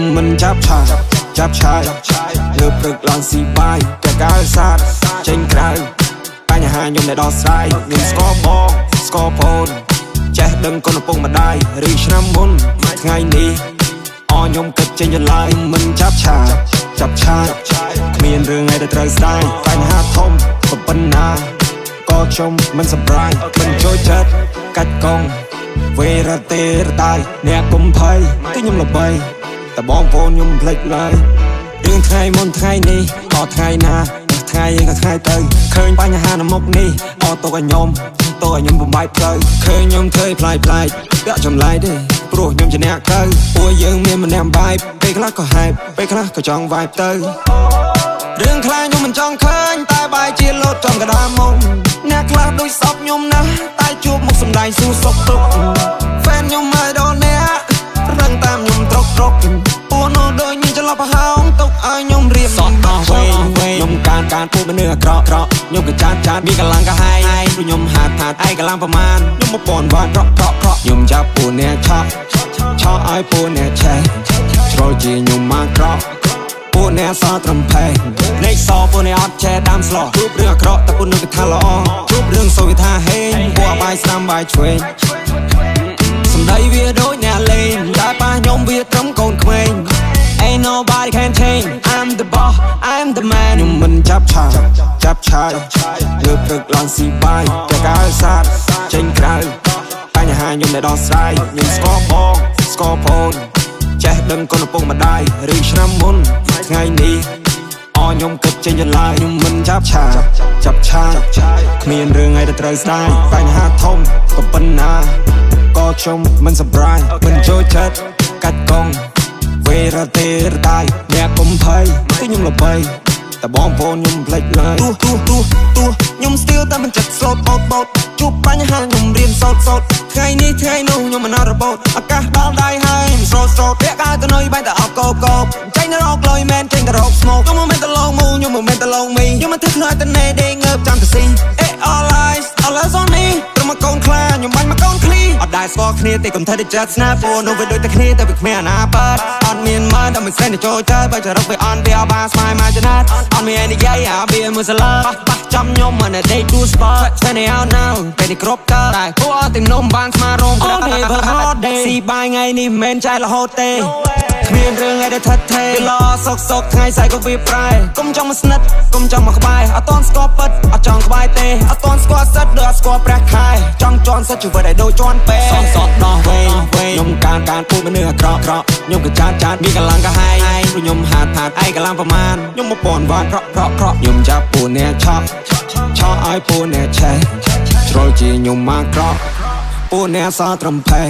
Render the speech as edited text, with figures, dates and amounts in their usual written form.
ខ្ញុំមិនចាប់ឆាយលើព្រឹកឡើងស៊ីបាយតែកាលសាទចេញក្រៅបញ្ហាខ្ញុំដែលដោះស្រាយខ្ញុំស្គាល់បងស្គាល់ប្អូនចេះដឹងគុណឪពុកម្ដាយឬឆ្នាំមុនថ្ងៃនេះខ្ញុំគិតចេញចន្លើយមិនចាប់ឆាយគ្មានរឿងអីដែលត្រូវស្ដាយបញ្ហាធំប៉ុណ្ណាក៏ខ្ញុំមិនសម្រាយមិនចូលចិត្តកាច់កង់វេរទេរតាយអ្នកកុំភ័យគឺខ្ញុំល្បីតែបងប្អូនខ្ញុំភ្លេចឡើយរឿងថ្ងៃមុនថ្ងៃនេះក៏ថ្ងៃណាថ្ងៃឯងក៏ថ្ងៃទៅឃើញបញ្ហានៅមុខនេះតោះឲ្យខ្ញុំបំបាយផ្លូវឃើញខ្ញុំធ្វើផ្លាយពាក់ចម្លែកទេព្រោះខ្ញុំជាអ្នកទៅពួកយើងមានម្នាក់បាយពេលខ្លះក៏ហែបពេលខ្លះក៏ចង់វាយទៅរឿងខ្លះខ្ញុំមិនចង់ឃើញតែបាយជាលោតចំកដាមុំអ្នកខ្លះដូចសពខ្ញុំណាស់តែជួបមុខសម្ដែងស៊ូសុកទុកហ្វេនខ្ញុំឲ្យដល់អ្នករឹងតាមខ្ញុំត្រុកពួកនោះដូចមានចន្លោះប្រហោងទុកឲ្យខ្ញុំរៀបសក់ដោះវែងខ្ញុំការពួកមនុស្សអាក្រក់ខ្ញុំក៏ចាត់មានកម្លាំងកាហាយព្រោះខ្ញុំហាត់ឯកម្លាំងប្រមាណខ្ញុំ1000វ៉ាត់ប្រក់ខ្ញុំចាប់ពួកអ្នកឆក់ឲ្យពួកអ្នកឆេះជ្រុលជាខ្ញុំមកក្រក់ពួកអ្នកសត្រឹមផេះលេខសពួកអ្នកអត់ចេះដាំស្លោះជួបរឿងអាក្រក់តែពួកនោះគេថាល្អជួបរឿងសូវគេថាហេងពួកបាយស្ដាំបាយឆ្វេងសម្ដីវាដូចអ្នកលេងតែប៉ះខ្ញុំវាត្រឹមកូនក្មេង Ain't nobody can change I'm the boss I'm the man ខ្ញុំមិនចាប់ឆាយលើព្រឹកឡើងស៊ីបាយតែកាលសាទចេញក្រៅបញ្ហាខ្ញុំដែលដោះស្រាយខ្ញុំស្គាល់បងស្គាល់ប្អូនចេះដឹងគុណឪពុកម្ដាយឬឆ្នាំមុនថ្ងៃនេះខ្ញុំគិតចេញចន្លើយខ្ញុំមិនចាប់ឆាយគ្មានរឿងអីដែលត្រូវស្ដាយបញ្ហាធំក៏ប៉ុណ្ណាក៏ខ្ញុំមិនសម្រាយមិនចូលចិត្តកាច់កង់វេរទេរតាយអ្នកកុំភ័យគឺខ្ញុំល្បីតែបងប្អូនខ្ញុំភ្លេចឡើយទោះខ្ញុំស្ទៀវតែមិនចិត្តស្លូតបោតជួបបញ្ហាខ្ញុំរៀនសោតថ្ងៃនេះថ្ងៃនោះខ្ញុំមិនអត់របូតអាកាសដល់ដៃហើយខ្ញុំស្រោតពាក់កាយទៅនុយបែរតែអត់កោបចេញទៅរកលុយមែនចេញទៅរកស្មោកខ្ញុំមិនមែនទៅឡងមូខ្ញុំមិនមែនទៅឡងមីខ្ញុំមិនធ្វើខ្លាចតែណែដេងងើបចាំទៅស៊ីall eyes on me ត្រឹមកូនខ្លាខ្ញុំបាញ់មកកូនឃ្លីអត់ដែរស្គាល់គ្នាទេកុំធ្វើតែចិត្តស្នាព្រោះនោះវាដូចតែគ្នាតែវាគ្មានអាណាប៉ាត់អត់មានមើលតែមិនស្នេហ៍ទៅចូលចិត្តបើចរិតវាអន់វាបាស្មាយមកចំណាត់អត់មាននិយាយអាវាមួយសាឡាប៉ះចាំខ្ញុំមិនដេកទូស្ពតស្នេហ៍អោណៅពេលនេះគ្រប់តើតែពួកអត់ទាំងនំបានស្មារងក៏អត់ទេបើហត់ទេស៊ីបាយថ្ងៃនេះមិនមែនចែករហូតទេគ្មានរឿងអីដែលថិតថេរឡសុកថ្ងៃស្អែកក៏វាប្រែកុំចង់មកស្និទ្ធកុំចង់មកក្បែរអត់តន់ស្គាល់ពិតអត់ចង់ក្បែរទេអត់តន់ស្គាល់សិតដូចអត់ស្គាល់ព្រះខែចង់ជន់សិតជីវិតឲ្យដូចជន់ពេសតដោះវែងខ្ញុំការពួកមនុស្សអាក្រក់ខ្ញុំក៏ចាត់មានកម្លាំងកាហាយព្រោះខ្ញុំហាត់ឯកម្លាំងប្រមាណខ្ញុំ1000វ៉ាត់ប្រក់ខ្ញុំចាប់ពួកអ្នកឆក់ឲ្យពួកអ្នកឆេះជ្រុលជាខ្ញុំមកក្រក់ពួកអ្នកសត្រឹមផេះ